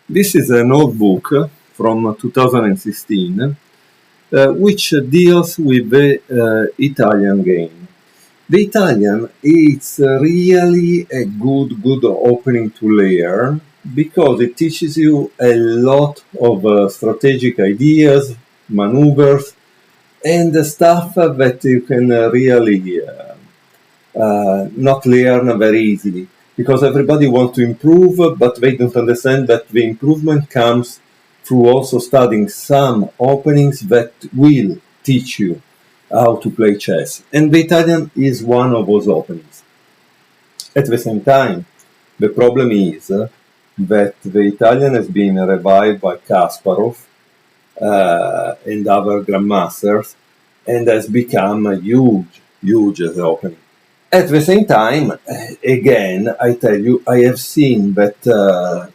This is a notebook from 2016 which deals with the Italian game. The Italian is really a good opening to learn because it teaches you a lot of strategic ideas, maneuvers, and stuff that you can really not learn very easily because everybody wants to improve, but they don't understand that the improvement comes through also studying some openings that will teach you how to play chess. And the Italian is one of those openings. At the same time, the problem is that the Italian has been revived by Kasparov and other grandmasters and has become a huge opening. At the same time, again, I tell you, I have seen that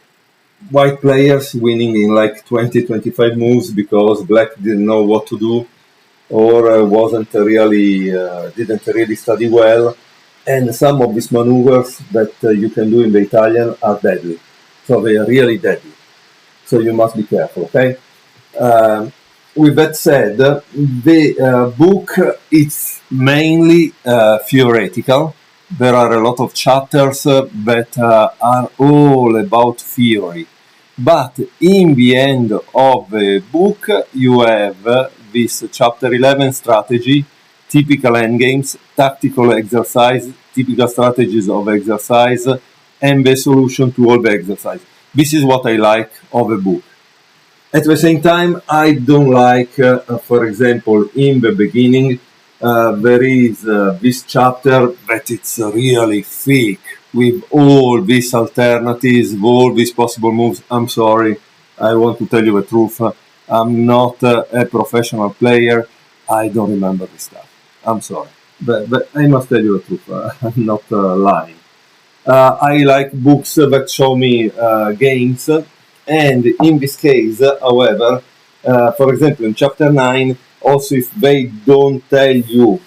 white players winning in like 20-25 moves because black didn't know what to do or didn't really study well. And some of these maneuvers that you can do in the Italian are deadly. So they are really deadly. So you must be careful, okay? With that said, the book is mainly theoretical. There are a lot of chapters that are all about theory. But in the end of the book, you have this chapter 11 strategy, typical endgames, tactical exercise, typical strategies of exercise, and the solution to all the exercise. This is what I like of the book. At the same time, I don't like, for example, in the beginning, there is this chapter that it's really thick with all these alternatives, all these possible moves. I'm sorry, I want to tell you the truth. I'm not a professional player. I don't remember this stuff. I'm sorry. But I must tell you the truth. I'm not lying. I like books that show me games. And in this case, however, for example, in chapter 9, also if they don't tell you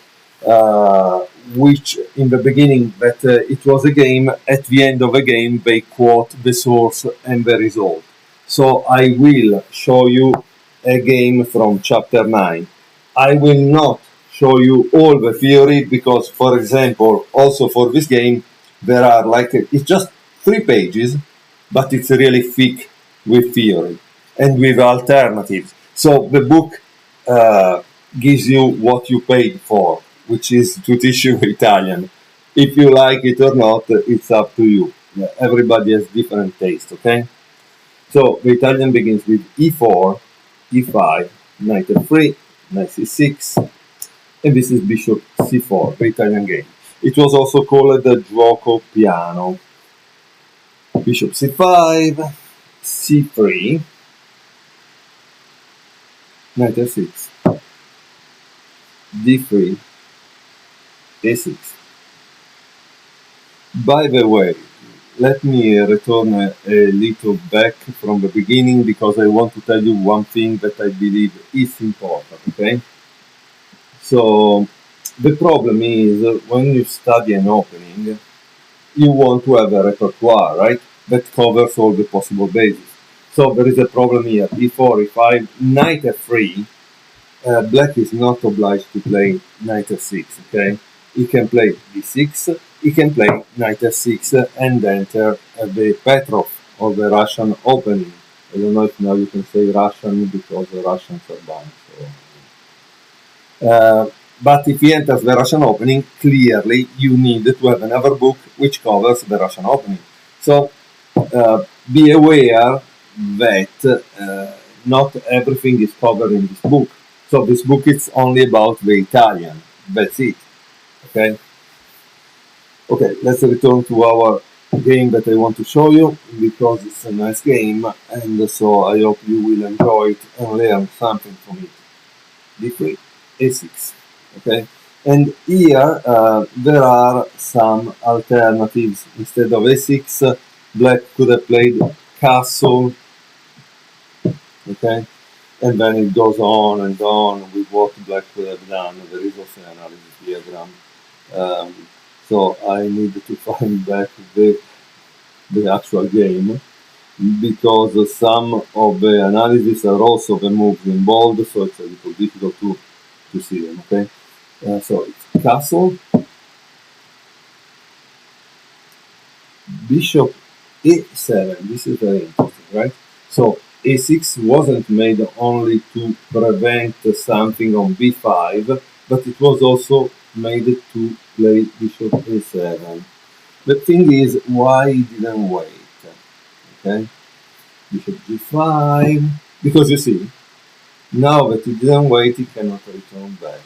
which in the beginning that it was a game, at the end of the game they quote the source and the result. So I will show you a game from chapter 9. I will not show you all the theory because, for example, also for this game, there are it's just 3 pages, but it's really thick with theory and with alternatives. So the book gives you what you paid for, which is to teach you Italian. If you like it or not, it's up to you. Everybody has different taste, okay? So the Italian begins with e4, e5, knight f3, knight c6, and this is bishop c4, the Italian game. It was also called the gioco piano. Bishop c5, c3, knight f6, d3, a6. By the way, let me return a little back from the beginning because I want to tell you one thing that I believe is important, okay? So the problem is when you study an opening, you want to have a repertoire, right? That covers all the possible bases. So there is a problem here. e4, e5, knight f3. Black is not obliged to play knight f6, okay? He can play d6, he can play knight f6 and enter the Petrov or the Russian opening. I don't know if now you can say Russian because the Russians are banned. So. But if he enters the Russian opening, clearly you need to have another book which covers the Russian opening. So be aware that not everything is covered in this book. So this book is only about the Italian. That's it. Okay? Okay, let's return to our game that I want to show you because it's a nice game and so I hope you will enjoy it and learn something from it. d3, a6. Okay, and here there are some alternatives. Instead of a6, black could have played castle. Okay, and then it goes on and on with what black could have done. There is also an analysis diagram. So I need to find back the actual game. because some of the analysis are also the moves in bold, so it's a little difficult to see them, okay? So it's castle, bishop e7, this is very interesting, right? So a6 wasn't made only to prevent something on b5, but it was also made to play bishop a7. The thing is, why he didn't wait? Okay, bishop g5, because you see, now that he didn't wait, he cannot return back.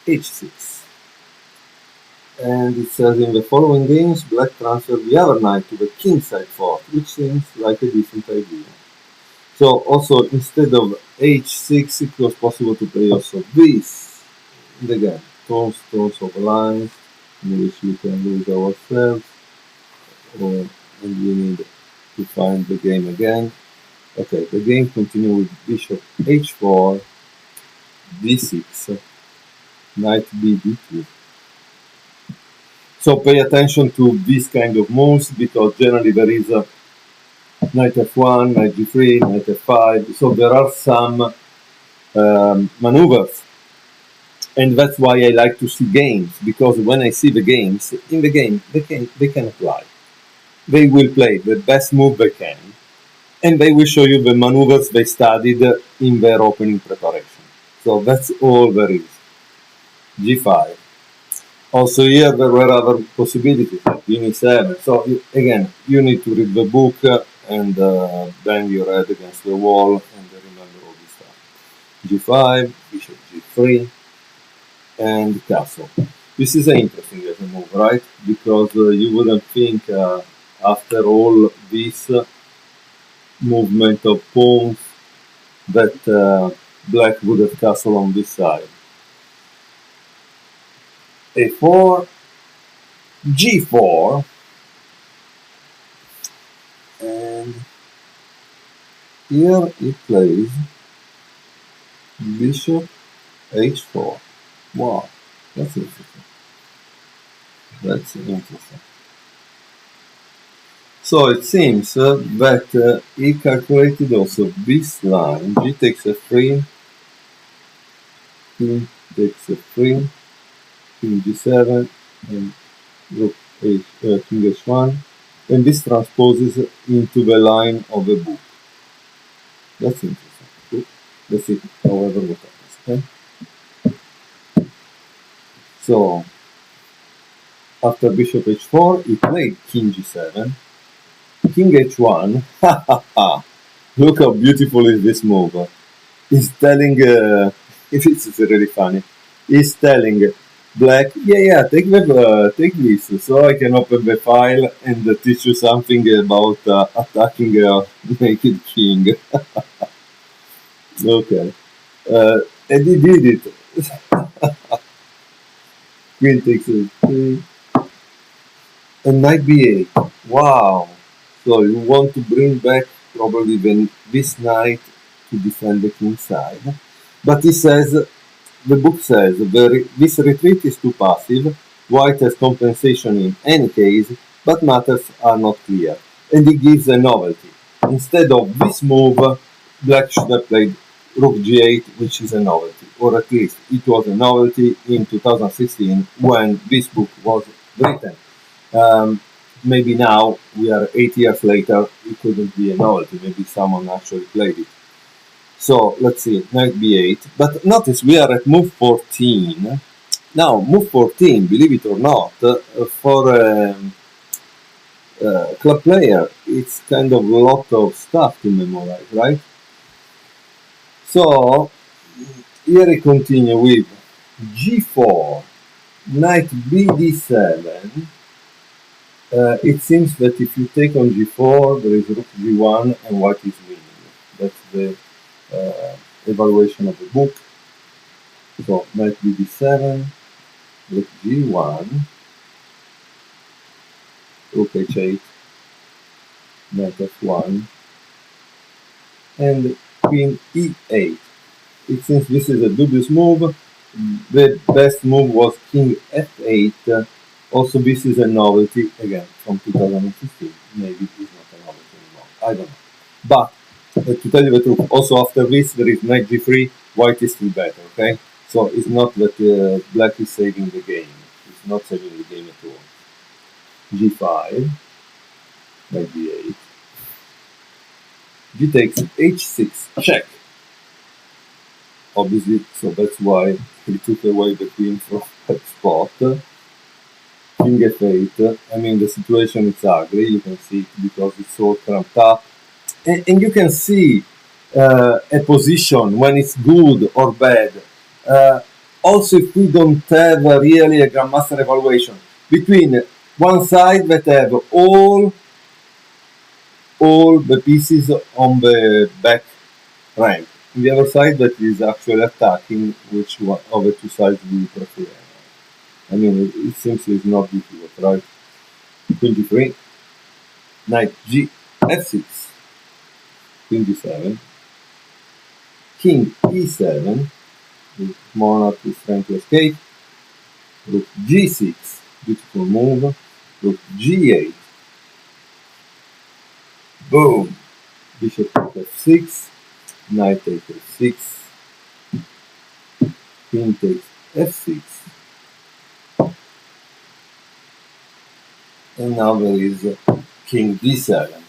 h6. And it says in the following games, black transferred the other knight to the kingside fort, which seems like a decent idea. So also, instead of h6, it was possible to play also this. And again, tones of lines, in which we can lose ourselves, and we need to find the game again. Okay, the game continues with bishop h4, d6, knight b d2. So pay attention to this kind of moves, because generally there is a knight f1, knight g3, knight f5. So there are some maneuvers, and that's why I like to see games, because when I see the games, in the game they can apply. They will play the best move they can, and they will show you the maneuvers they studied in their opening preparation. So that's all there is. g5. Also here there were other possibilities, like e7. So again, you need to read the book and bang your head against the wall and remember all this stuff. g5, bishop g3, and castle. This is interesting as a move, right? Because you wouldn't think after all this movement of pawns that black would have castle on this side. a4, g4, and here it plays bishop h4. Wow, that's interesting. That's interesting. So it seems that he calculated also this line. G takes f3, king takes f3, king g7, and rook king h1, and this transposes into the line of the book. That's interesting. Good. Let's see, however, what happens. Okay. So after bishop h4, he played king g7, king h1. Ha ha ha! Look how beautiful is this move. He's telling, it's really funny. He's telling black, yeah, take this, so I can open the file and teach you something about attacking a naked king. Okay, and he did it. Queen takes a3, and knight b8. Wow! So you want to bring back probably this knight to defend the king side, but he says, the book says, this retreat is too passive. White has compensation in any case, but matters are not clear, and he gives a novelty. Instead of this move, black should have played rook g8, which is a novelty, or at least it was a novelty in 2016 when this book was written. Maybe now, we are 8 years later, it couldn't be a novelty. Maybe someone actually played it. So let's see, knight b8. But notice we are at move 14. Now, move 14, believe it or not, for a club player, it's kind of a lot of stuff to memorize, right? So here I continue with g4, knight b d7. It seems that if you take on g4, there is rook g1 and white is winning. That's the evaluation of the book. So knight b d7, rook g1, rook h8, knight f1, and queen e8. It seems this is a dubious move. The best move was king f8. Also, this is a novelty, again, from 2015. Maybe it is not I don't know. But to tell you the truth, also after this there is knight g3, white is still better, okay? So it's not that black is saving the game. It's not saving the game at all. g5, knight d8, g takes h6, check. Obviously, so that's why he took away the queen from that spot. King f8, I mean the situation is ugly, you can see it because it's all cramped up. And you can see a position when it's good or bad. Also, if we don't have really a grandmaster evaluation between one side that have all the pieces on the back rank, and the other side that is actually attacking, which one of the two sides we prefer. I mean, it seems it's not difficult, right? 23, knight g f6, queen g7, king e7, the monarch is trying to escape, rook g6, beautiful move, rook g8, boom, bishop takes f6, knight takes f6, king takes f6, and now there is king d7.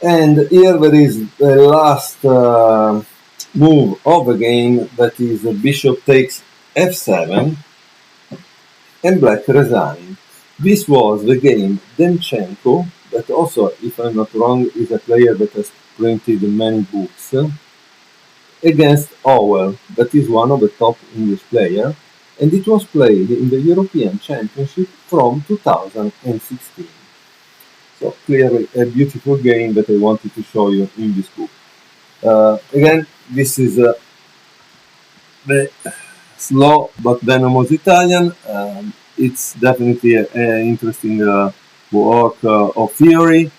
And here there is the last move of the game, that is bishop takes f7 and black resigning. This was the game Demchenko, that also, if I'm not wrong, is a player that has printed many books, against Howell, that is one of the top English players, and it was played in the European Championship from 2016. So clearly a beautiful game that I wanted to show you in this book. Again, this is the slow but venomous Italian. It's definitely an interesting work of theory,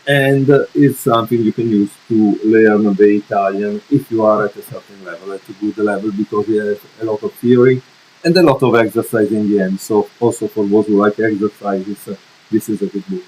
and it's something you can use to learn the Italian if you are at a certain level, at a good level, because it has a lot of theory and a lot of exercise in the end. So also for those who like exercises, this is a good book.